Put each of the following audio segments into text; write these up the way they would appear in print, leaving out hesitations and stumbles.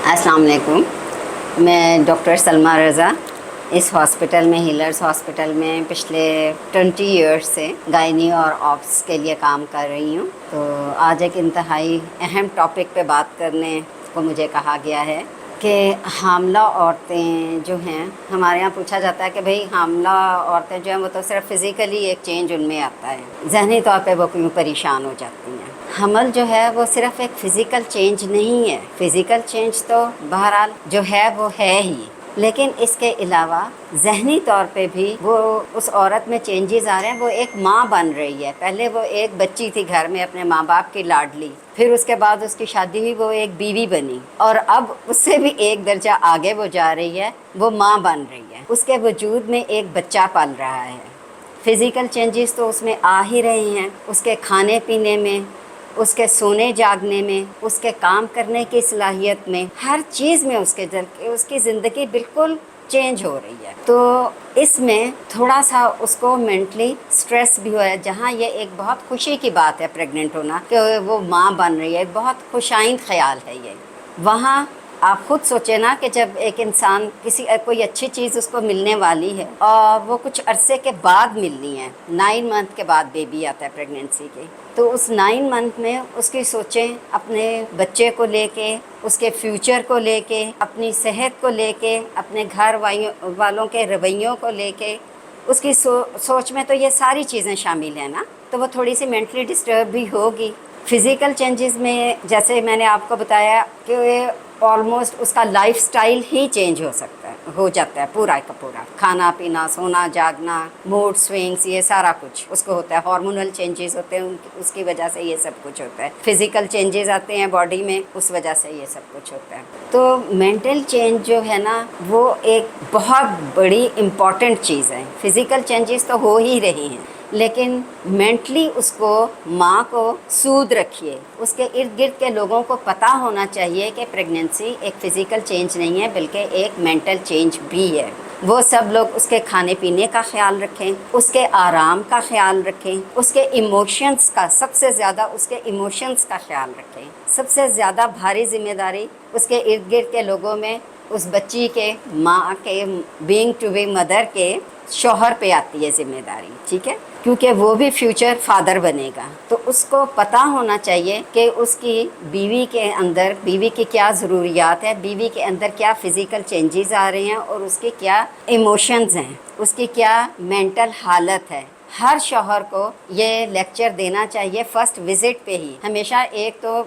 अस्सलाम वालेकुम। मैं डॉक्टर सलमा रज़ा इस हॉस्पिटल में, हीलर्स हॉस्पिटल में पिछले 20 ईयर्स से गायनी और ऑप्स के लिए काम कर रही हूँ। तो आज एक इंतहाई अहम टॉपिक पे बात करने को मुझे कहा गया है कि हामला औरतें जो हैं, हमारे यहाँ पूछा जाता है कि भाई हामला औरतें जो हैं वो तो सिर्फ फिज़िकली एक चेंज उनमें आता है, ज़हनी तौर पे वो क्यों परेशान हो जाती हैं। हमल जो है वो सिर्फ एक फ़िज़िकल चेंज नहीं है, फ़िज़िकल चेंज तो बहरहाल जो है वो है ही, लेकिन इसके अलावा ज़हनी तौर पे भी वो उस औरत में चेंजेस आ रहे हैं। वो एक माँ बन रही है। पहले वो एक बच्ची थी घर में, अपने माँ बाप की लाडली, फिर उसके बाद उसकी शादी हुई, वो एक बीवी बनी, और अब उससे भी एक दर्जा आगे वो जा रही है, वो माँ बन रही है। उसके वजूद में एक बच्चा पल रहा है। फ़िज़िकल चेंजेस तो उसमें आ ही रहे हैं, उसके खाने पीने में, उसके सोने जागने में, उसके काम करने की सलाहियत में, हर चीज़ में उसकी ज़िंदगी बिल्कुल चेंज हो रही है। तो इसमें थोड़ा सा उसको मेंटली स्ट्रेस भी हुआ है। जहाँ ये एक बहुत खुशी की बात है प्रेग्नेंट होना, कि वो माँ बन रही है, एक बहुत खुशाइंद ख्याल है ये। वहाँ आप खुद सोचें ना कि जब एक इंसान कोई अच्छी चीज़ उसको मिलने वाली है और वो कुछ अरसे के बाद मिलनी है, 9 मंथ के बाद बेबी आता है प्रेगनेंसी के, तो उस 9 मंथ में उसकी सोचें अपने बच्चे को लेके, उसके फ्यूचर को लेके, अपनी सेहत को लेके, अपने घर वालों के रवैयों को लेके, उसकी सोच में तो ये सारी चीज़ें शामिल हैं ना। तो वो थोड़ी सी मेंटली डिस्टर्ब भी होगी। फ़िज़िकल चेंजेस में जैसे मैंने आपको बताया कि ऑलमोस्ट उसका लाइफस्टाइल ही चेंज हो जाता है पूरा का पूरा। खाना पीना, सोना जागना, मूड स्विंग्स, ये सारा कुछ उसको होता है। हार्मोनल चेंजेस होते हैं, उसकी वजह से ये सब कुछ होता है। फिज़िकल चेंजेस आते हैं बॉडी में, उस वजह से ये सब कुछ होता है। तो मेंटल चेंज जो है ना, वो एक बहुत बड़ी इम्पॉर्टेंट चीज़ है। फ़िज़िकल चेंजेस तो हो ही रही हैं, लेकिन मेंटली उसको, माँ को सूद रखिए। उसके इर्द गिर्द के लोगों को पता होना चाहिए कि प्रेगनेंसी एक फ़िज़िकल चेंज नहीं है, बल्कि एक मेंटल चेंज भी है। वो सब लोग उसके खाने पीने का ख्याल रखें, उसके आराम का ख्याल रखें, उसके इमोशंस का, सबसे ज़्यादा उसके इमोशंस का ख्याल रखें। सबसे ज़्यादा भारी जिम्मेदारी उसके इर्द गिर्द के लोगों में, उस बच्ची के, माँ के, बीइंग टू बी मदर के शौहर पे आती है ज़िम्मेदारी, ठीक है, क्योंकि वो भी फ्यूचर फादर बनेगा। तो उसको पता होना चाहिए कि उसकी बीवी के अंदर, बीवी की क्या ज़रूरियात है, बीवी के अंदर क्या फ़िज़िकल चेंजेस आ रहे हैं, और उसके क्या इमोशंस हैं, उसकी क्या मेंटल हालत है। हर शौहर को ये लेक्चर देना चाहिए फर्स्ट विज़िट पे ही। हमेशा एक तो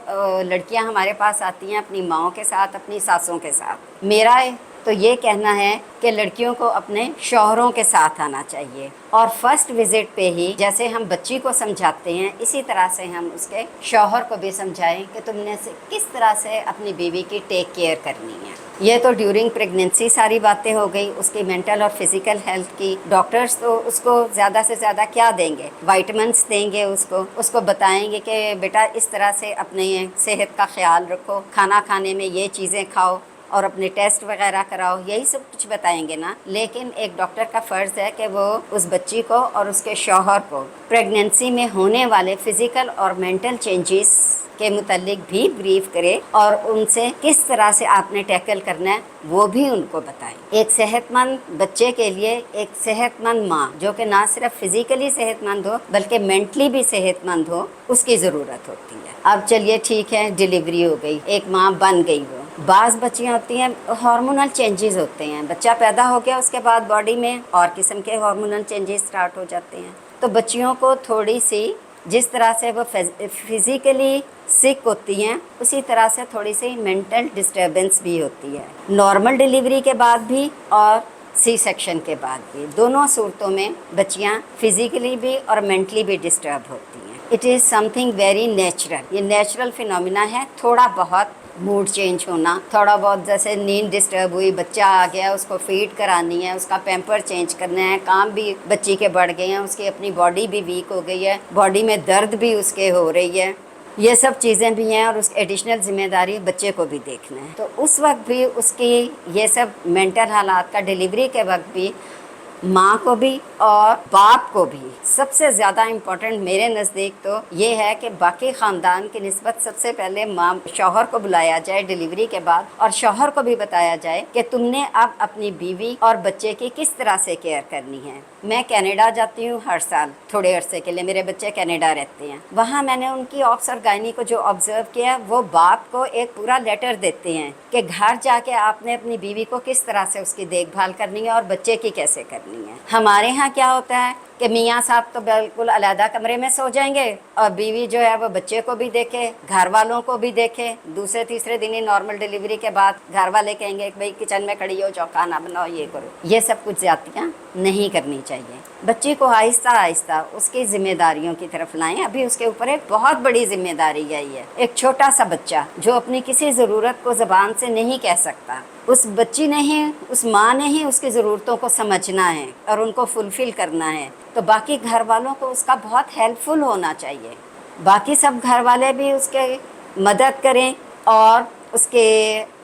लड़कियां हमारे पास आती हैं अपनी माँओं के साथ, अपनी सासों के साथ। मेरा तो ये कहना है कि लड़कियों को अपने शौहरों के साथ आना चाहिए, और फर्स्ट विज़िट पे ही जैसे हम बच्ची को समझाते हैं, इसी तरह से हम उसके शौहर को भी समझाएं कि तुमने किस तरह से अपनी बीवी की टेक केयर करनी है। ये तो ड्यूरिंग प्रेगनेंसी सारी बातें हो गई, उसकी मेंटल और फिज़िकल हेल्थ की। डॉक्टर्स तो उसको ज़्यादा से ज़्यादा क्या देंगे, विटामिन्स देंगे, उसको बताएंगे कि बेटा इस तरह से अपने सेहत का ख्याल रखो, खाना खाने में ये चीज़ें खाओ, और अपने टेस्ट वगैरह कराओ, यही सब कुछ बताएंगे ना। लेकिन एक डॉक्टर का फ़र्ज़ है कि वो उस बच्ची को और उसके शौहर को प्रेगनेंसी में होने वाले फ़िज़िकल और मेंटल चेंजेस के मुतालिक भी ब्रीफ करे, और उनसे किस तरह से आपने टैकल करना है वो भी उनको बताएं। एक सेहतमंद बच्चे के लिए एक सेहतमंद माँ, जो कि ना सिर्फ फिज़िकली सेहतमंद हो बल्कि मेंटली भी सेहतमंद हो, उसकी ज़रूरत होती है। अब चलिए ठीक है, डिलीवरी हो गई, एक माँ बन गई। वो बाज़ बच्चियाँ होती हैं, हार्मोनल चेंजेस होते हैं, बच्चा पैदा हो गया, उसके बाद बॉडी में और किस्म के हार्मोनल चेंजेस स्टार्ट हो जाते हैं। तो बच्चियों को थोड़ी सी, जिस तरह से वो फिज़िकली सिक होती हैं, उसी तरह से थोड़ी सी मेंटल डिस्टर्बेंस भी होती है, नॉर्मल डिलीवरी के बाद भी और सी सेक्शन के बाद भी। दोनों सूरतों में बच्चियाँ फिज़िकली भी और मेंटली भी डिस्टर्ब होती हैं। It is something very natural, ये नेचुरल फिनोमिना है। थोड़ा बहुत मूड चेंज होना, थोड़ा बहुत जैसे नींद डिस्टर्ब हुई, बच्चा आ गया, उसको फीड करानी है, उसका पैम्पर चेंज करना है, काम भी बच्ची के बढ़ गए हैं, उसकी अपनी बॉडी भी वीक हो गई है, बॉडी में दर्द भी उसके हो रही है, ये सब चीज़ें भी हैं, और उसकी एडिशनल ज़िम्मेदारी बच्चे को भी देखना है। तो उस वक्त भी उसकी ये सब मेंटल हालात का, डिलीवरी के वक्त भी माँ को भी اور باپ کو بھی سب سے زیادہ امپورٹنٹ میرے نزدیک تو یہ ہے کہ باقی خاندان کی نسبت سب سے پہلے ماں شوہر کو بلایا جائے ڈیلیوری کے بعد، اور شوہر کو بھی بتایا جائے کہ تم نے اب اپنی بیوی اور بچے کی کس طرح سے کیئر کرنی ہے۔ میں کینیڈا جاتی ہوں ہر سال تھوڑے عرصے کے لیے، میرے بچے کینیڈا رہتے ہیں، وہاں میں نے ان کی آپس اور گائنی کو جو آبزرو کیا، وہ باپ کو ایک پورا لیٹر دیتے ہیں کہ گھر جا کے آپ نے اپنی بیوی کو کس طرح سے اس کی دیکھ بھال کرنی ہے اور بچے کی کیسے کرنی ہے۔ ہمارے ہاں کیا ہوتا ہے کہ میاں صاحب تو بالکل علیحدہ کمرے میں سو جائیں گے اور بیوی جو ہے وہ بچے کو بھی دیکھے، گھر والوں کو بھی دیکھے، دوسرے تیسرے دن ہی نارمل ڈیلیوری کے بعد گھر والے کہیں گے کہ بھئی کچن میں کھڑی ہو جاؤ، کھانا بناؤ، یہ کرو۔ یہ سب کچھ زیادتیاں نہیں کرنی چاہیے۔ بچی کو آہستہ آہستہ اس کی ذمہ داریوں کی طرف لائیں۔ ابھی اس کے اوپر ایک بہت بڑی ذمہ داری آئی ہے۔ ایک چھوٹا سا بچہ جو اپنی کسی ضرورت کو زبان سے نہیں کہہ سکتا، اس بچی نے ہی، اس ماں نے ہی اس کی ضرورتوں کو سمجھنا ہے اور ان کو فلفل کرنا ہے، تو باقی گھر والوں کو اس کا بہت ہیلپ فل ہونا چاہیے۔ باقی سب گھر والے بھی اس کے مدد کریں اور اس کے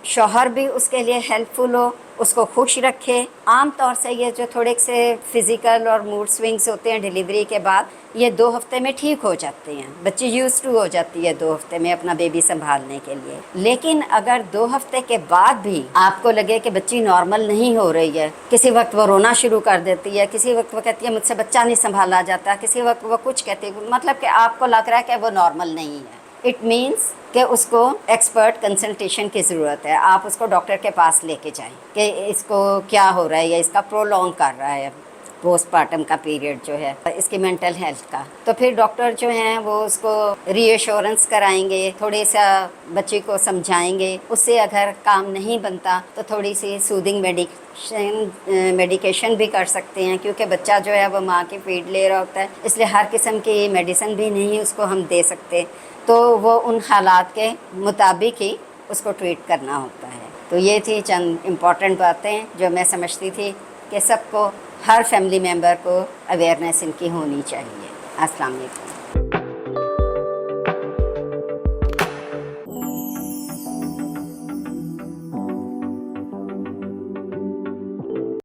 شوہر بھی اس کے لیے ہیلپ فل ہو، اس کو خوش رکھے۔ عام طور سے یہ جو تھوڑے سے فزیکل اور موڈ سوئنگس ہوتے ہیں ڈیلیوری کے بعد، یہ 2 ہفتے میں ٹھیک ہو جاتے ہیں، بچی یوز ٹو ہو جاتی ہے 2 ہفتے میں اپنا بیبی سنبھالنے کے لیے۔ لیکن اگر 2 ہفتے کے بعد بھی آپ کو لگے کہ بچی نارمل نہیں ہو رہی ہے، کسی وقت وہ رونا شروع کر دیتی ہے، کسی وقت وہ کہتی ہے مجھ سے بچہ نہیں سنبھالا جاتا، کسی وقت وہ کچھ کہتی ہے، مطلب کہ آپ کو لگ رہا ہے کہ وہ نارمل نہیں ہے، اٹ مینس کہ اس کو ایکسپرٹ کنسلٹیشن کی ضرورت ہے۔ آپ اس کو ڈاکٹر کے پاس لے کے جائیں کہ اس کو کیا ہو رہا ہے یا اس کا پرولونگ کر رہا ہے پوسٹ پارٹم کا پیریڈ جو ہے، اس کی مینٹل ہیلتھ کا۔ تو پھر ڈاکٹر جو ہیں وہ اس کو ری ایشورنس کرائیں گے، تھوڑے سا بچی کو سمجھائیں گے، اس سے اگر کام نہیں بنتا تو تھوڑی سی سودنگ میڈیکیشن بھی کر سکتے ہیں، کیونکہ بچہ جو ہے وہ ماں کی فیڈ لے رہا ہوتا ہے، اس لیے ہر قسم کی میڈیسن بھی نہیں اس کو ہم دے سکتے، تو وہ ان حالات کے مطابق ہی اس کو ٹریٹ کرنا ہوتا ہے۔ تو یہ تھی چند امپورٹنٹ باتیں جو میں سمجھتی تھی کہ سب کو، ہر فیملی ممبر کو اویئرنیس ان کی ہونی چاہیے۔ السلام علیکم۔